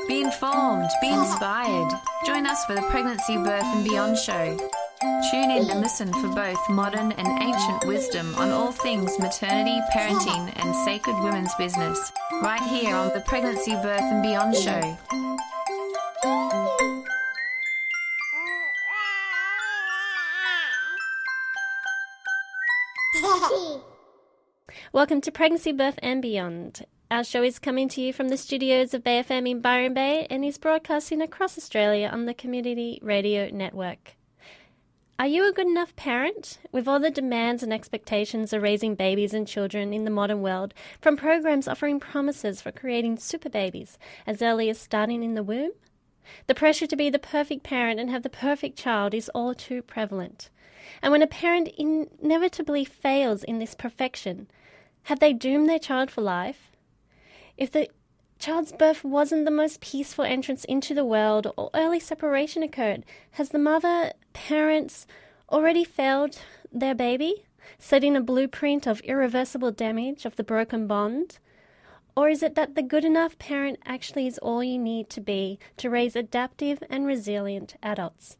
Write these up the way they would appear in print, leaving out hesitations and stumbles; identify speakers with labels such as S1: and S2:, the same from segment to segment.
S1: Be informed, be inspired. Join us for the Pregnancy, Birth and Beyond show. Tune in and listen for both modern and ancient wisdom on all things maternity, parenting and sacred women's business, right here on the Pregnancy, Birth and Beyond show.
S2: Welcome to Pregnancy, Birth and Beyond. Our show is coming to you from the studios of Bay FM in Byron Bay and is broadcasting across Australia on the Community Radio Network. Are you a good enough parent? With all the demands and expectations of raising babies and children in the modern world, from programs offering promises for creating super babies as early as starting in the womb, the pressure to be the perfect parent and have the perfect child is all too prevalent. And when a parent inevitably fails in this perfection, have they doomed their child for life? If the child's birth wasn't the most peaceful entrance into the world or early separation occurred, has the mother, parents already failed their baby, setting a blueprint of irreversible damage of the broken bond? Or is it that the good enough parent actually is all you need to be to raise adaptive and resilient adults?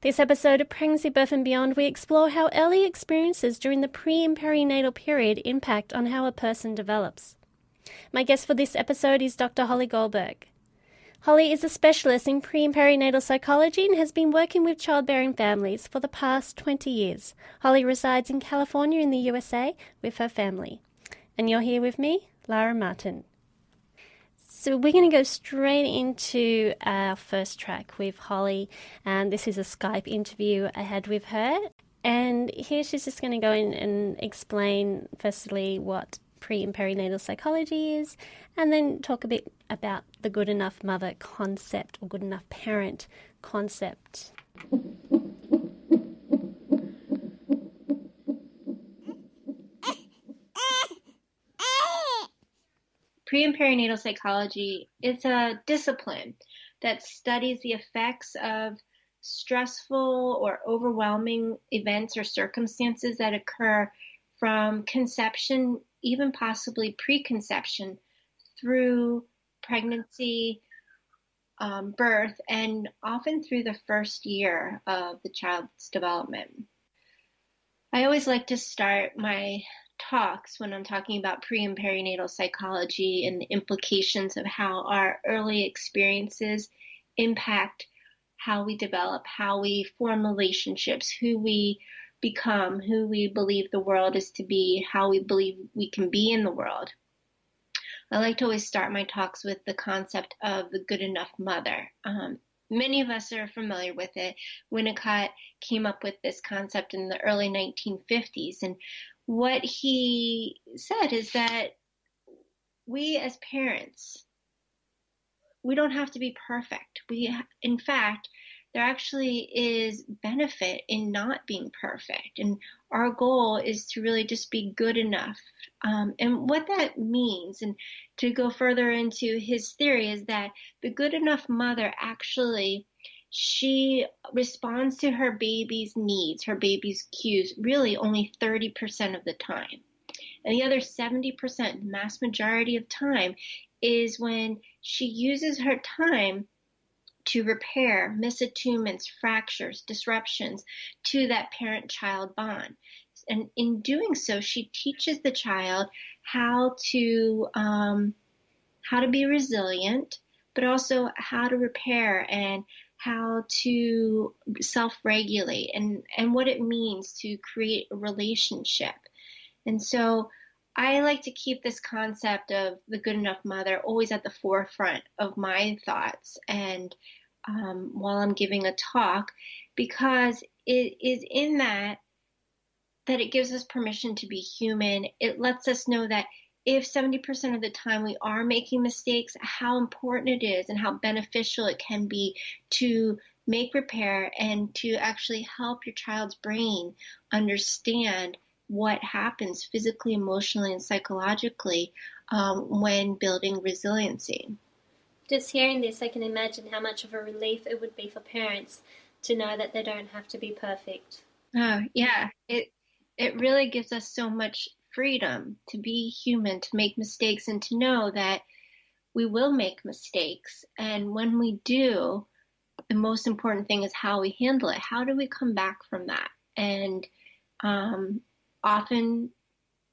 S2: This episode of Pregnancy, Birth and Beyond, we explore how early experiences during the pre- and perinatal period impact on how a person develops. My guest for this episode is Dr. Holly Goldberg. Holly is a specialist in pre- and perinatal psychology and has been working with childbearing families for the past 20 years. Holly resides in California in the USA with her family. And you're here with me, Lara Martin. So we're going to go straight into our first track with Holly, and this is a Skype interview I had with her. And here she's just going to go in and explain, firstly, what pre- and perinatal psychology is, and then talk a bit about the good enough mother concept or good enough parent concept.
S3: Pre- and perinatal psychology is a discipline that studies the effects of stressful or overwhelming events or circumstances that occur from conception, even possibly preconception, through pregnancy, birth, and often through the first year of the child's development. I always like to start my talks when I'm talking about pre- and perinatal psychology and the implications of how our early experiences impact how we develop, how we form relationships, who we become, who we believe the world is to be, how we believe we can be in the world. I like to always start my talks with the concept of the good enough mother. Many of us are familiar with it. Winnicott came up with this concept in the early 1950s, and what he said is that we as parents, we don't have to be perfect. In fact, there actually is benefit in not being perfect. And our goal is to really just be good enough. And what that means, and to go further into his theory, is that the good enough mother actually, she responds to her baby's needs, her baby's cues, really only 30% of the time. And the other 70%, the mass majority of time, is when she uses her time to repair misattunements, fractures, disruptions to that parent-child bond. And in doing so, she teaches the child how to be resilient, but also how to repair and how to self-regulate and what it means to create a relationship. And so I like to keep this concept of the good enough mother always at the forefront of my thoughts and while I'm giving a talk, because it is in that it gives us permission to be human. It lets us know that if 70% of the time we are making mistakes, how important it is and how beneficial it can be to make repair and to actually help your child's brain understand what happens physically, emotionally, and psychologically when building resiliency.
S2: Just hearing this, I can imagine how much of a relief it would be for parents to know that they don't have to be perfect.
S3: Oh, yeah. It really gives us so much freedom to be human, to make mistakes, and to know that we will make mistakes. And when we do, the most important thing is how we handle it. How do we come back from that? And often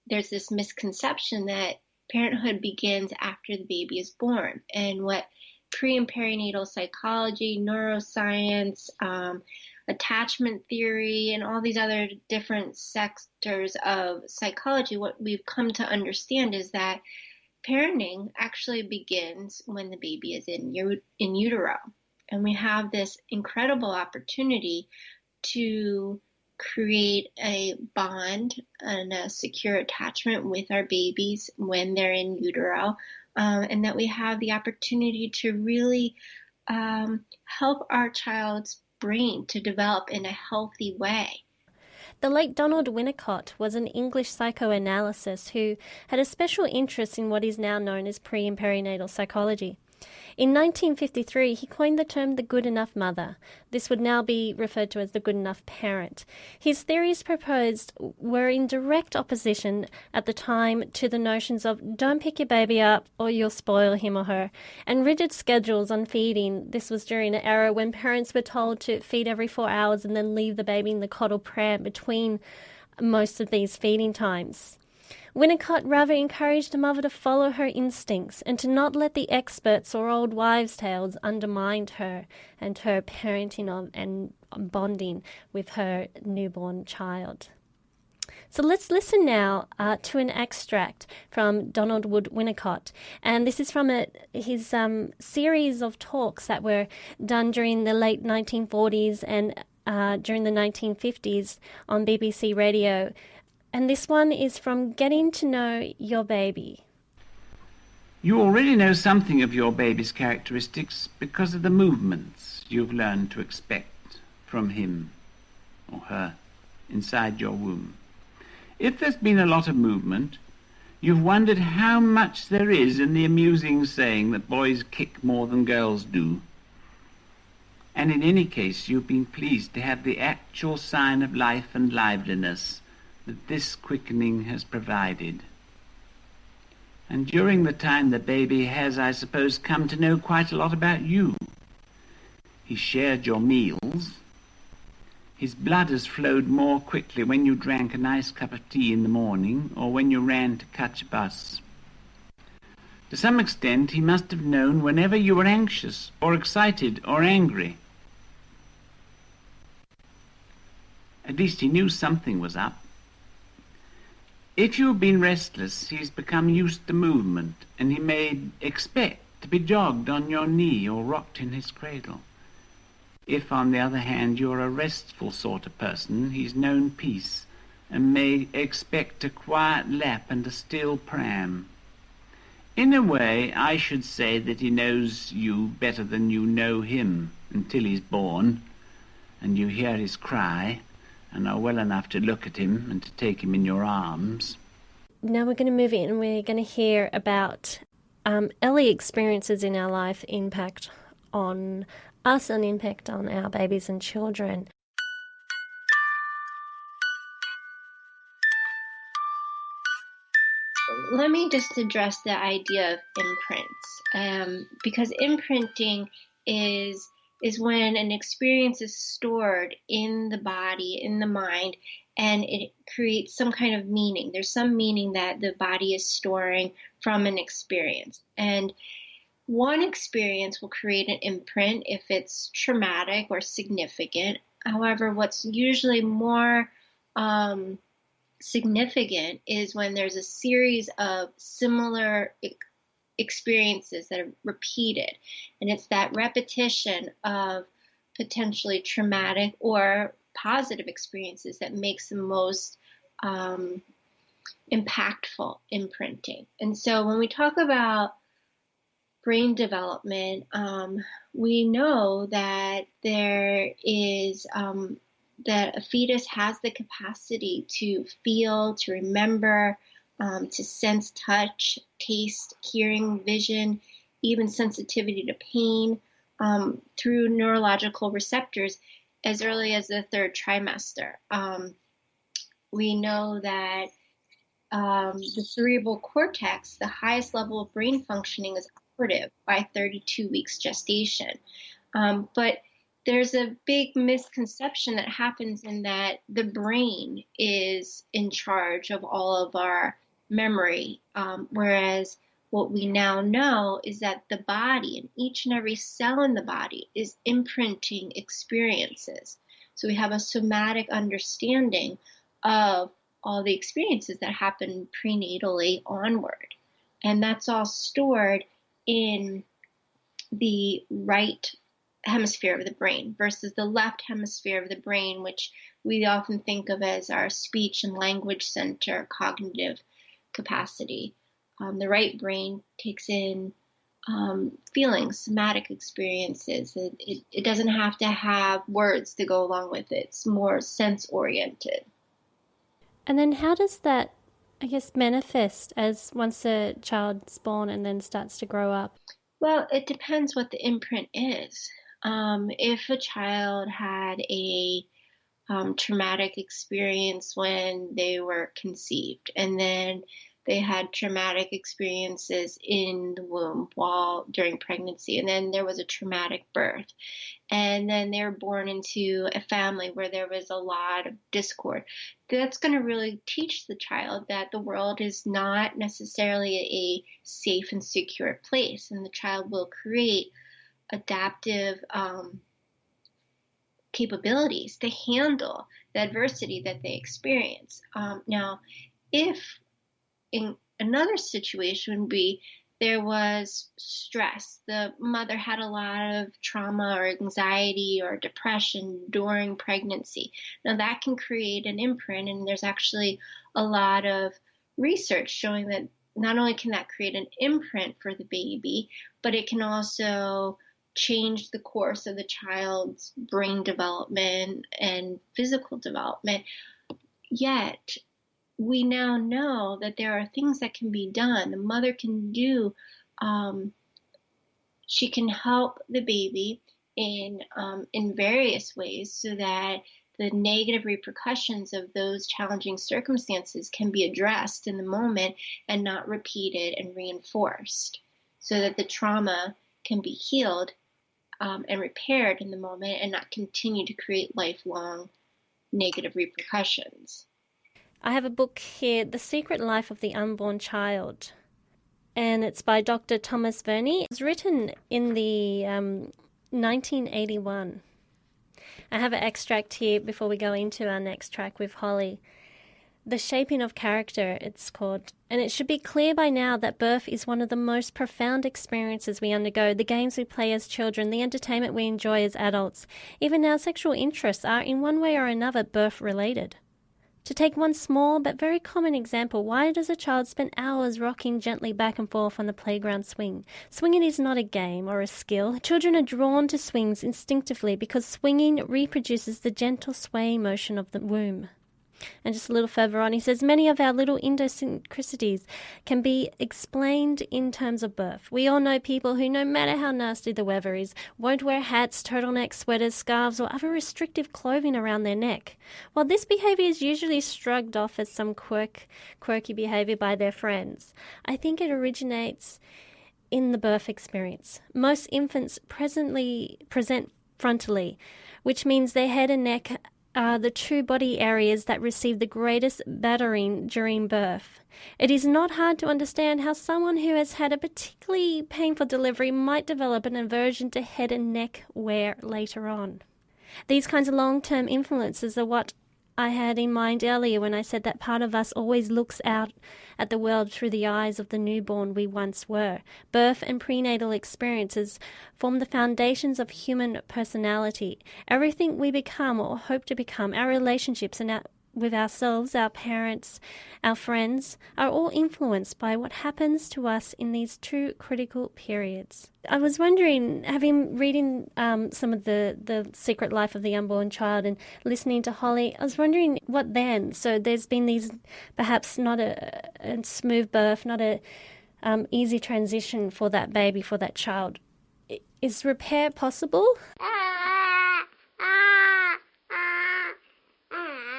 S3: there's this misconception that parenthood begins after the baby is born. And what pre and perinatal psychology, neuroscience, attachment theory, and all these other different sectors of psychology, what we've come to understand is that parenting actually begins when the baby is in utero. And we have this incredible opportunity to create a bond and a secure attachment with our babies when they're in utero, and that we have the opportunity to really help our child's brain to develop in a healthy way.
S2: The late Donald Winnicott was an English psychoanalyst who had a special interest in what is now known as pre- and perinatal psychology. In 1953, he coined the term the good enough mother. This would now be referred to as the good enough parent. His theories proposed were in direct opposition at the time to the notions of don't pick your baby up or you'll spoil him or her, and rigid schedules on feeding. This was during an era when parents were told to feed every 4 hours and then leave the baby in the cot pram between most of these feeding times. Winnicott rather encouraged the mother to follow her instincts and to not let the experts or old wives' tales undermine her and her parenting of and bonding with her newborn child. So let's listen now to an extract from Donald Wood Winnicott. And this is from his series of talks that were done during the late 1940s and during the 1950s on BBC Radio. And this one is from Getting to Know Your Baby.
S4: You already know something of your baby's characteristics because of the movements you've learned to expect from him or her inside your womb. If there's been a lot of movement, you've wondered how much there is in the amusing saying that boys kick more than girls do. And in any case, you've been pleased to have the actual sign of life and liveliness that this quickening has provided. And during the time the baby has, I suppose, come to know quite a lot about you. He shared your meals. His blood has flowed more quickly when you drank a nice cup of tea in the morning or when you ran to catch a bus. To some extent, he must have known whenever you were anxious or excited or angry. At least he knew something was up. If you have been restless, he has become used to movement, and he may expect to be jogged on your knee or rocked in his cradle. If, on the other hand, you're a restful sort of person, he's known peace, and may expect a quiet lap and a still pram. In a way, I should say that he knows you better than you know him until he's born, and you hear his cry, and are well enough to look at him and to take him in your arms.
S2: Now we're going to move in and we're going to hear about early experiences in our life impact on us and impact on our babies and children.
S3: Let me just address the idea of imprints, because imprinting is when an experience is stored in the body, in the mind, and it creates some kind of meaning. There's some meaning that the body is storing from an experience. And one experience will create an imprint if it's traumatic or significant. However, what's usually more significant is when there's a series of similar experiences that are repeated, and it's that repetition of potentially traumatic or positive experiences that makes the most impactful imprinting. And so when we talk about brain development, we know that there is that a fetus has the capacity to feel, to remember, to sense touch, taste, hearing, vision, even sensitivity to pain through neurological receptors as early as the third trimester. We know that the cerebral cortex, the highest level of brain functioning, is supportive by 32 weeks gestation. But there's a big misconception that happens in that the brain is in charge of all of our memory, whereas what we now know is that the body and each and every cell in the body is imprinting experiences. So we have a somatic understanding of all the experiences that happen prenatally onward. And that's all stored in the right hemisphere of the brain versus the left hemisphere of the brain, which we often think of as our speech and language center, cognitive capacity. The right brain takes in feelings, somatic experiences. It doesn't have to have words to go along with it. It's more sense-oriented.
S2: And then how does that, I guess, manifest as once a child's born and then starts to grow up?
S3: Well, it depends what the imprint is. If a child had a traumatic experience when they were conceived, and then they had traumatic experiences in the womb during pregnancy, and then there was a traumatic birth, and then they were born into a family where there was a lot of discord, that's going to really teach the child that the world is not necessarily a safe and secure place, and the child will create adaptive capabilities to handle the adversity that they experience. Now, if in another situation would be there was stress, the mother had a lot of trauma or anxiety or depression during pregnancy. Now that can create an imprint, and there's actually a lot of research showing that not only can that create an imprint for the baby, but it can also change the course of the child's brain development and physical development. Yet, we now know that there are things that can be done. The mother can do, she can help the baby in various ways so that the negative repercussions of those challenging circumstances can be addressed in the moment and not repeated and reinforced, so that the trauma can be healed and repaired in the moment and not continue to create lifelong negative repercussions.
S2: I have a book here, The Secret Life of the Unborn Child, and it's by Dr. Thomas Verney. It was written in the 1981. I have an extract here before we go into our next track with Holly. The Shaping of Character, it's called. And it should be clear by now that birth is one of the most profound experiences we undergo. The games we play as children, the entertainment we enjoy as adults, even our sexual interests are in one way or another birth-related. To take one small but very common example, why does a child spend hours rocking gently back and forth on the playground swing? Swinging is not a game or a skill. Children are drawn to swings instinctively because swinging reproduces the gentle swaying motion of the womb. And just a little further on, he says, many of our little idiosyncrasies can be explained in terms of birth. We all know people who, no matter how nasty the weather is, won't wear hats, turtlenecks, sweaters, scarves, or other restrictive clothing around their neck. While this behaviour is usually shrugged off as some quirky behaviour by their friends, I think it originates in the birth experience. Most infants present frontally, which means their head and neck are the two body areas that receive the greatest battering during birth. It is not hard to understand how someone who has had a particularly painful delivery might develop an aversion to head and neck wear later on. These kinds of long-term influences are what I had in mind earlier when I said that part of us always looks out at the world through the eyes of the newborn we once were. Birth and prenatal experiences form the foundations of human personality. Everything we become or hope to become, our relationships and with ourselves, our parents, our friends, are all influenced by what happens to us in these two critical periods. I was wondering, reading some of the Secret Life of the Unborn Child and listening to Holly, I was wondering what then? So there's been these, perhaps not a smooth birth, not a easy transition for that baby, for that child. Is repair possible?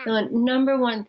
S3: The number one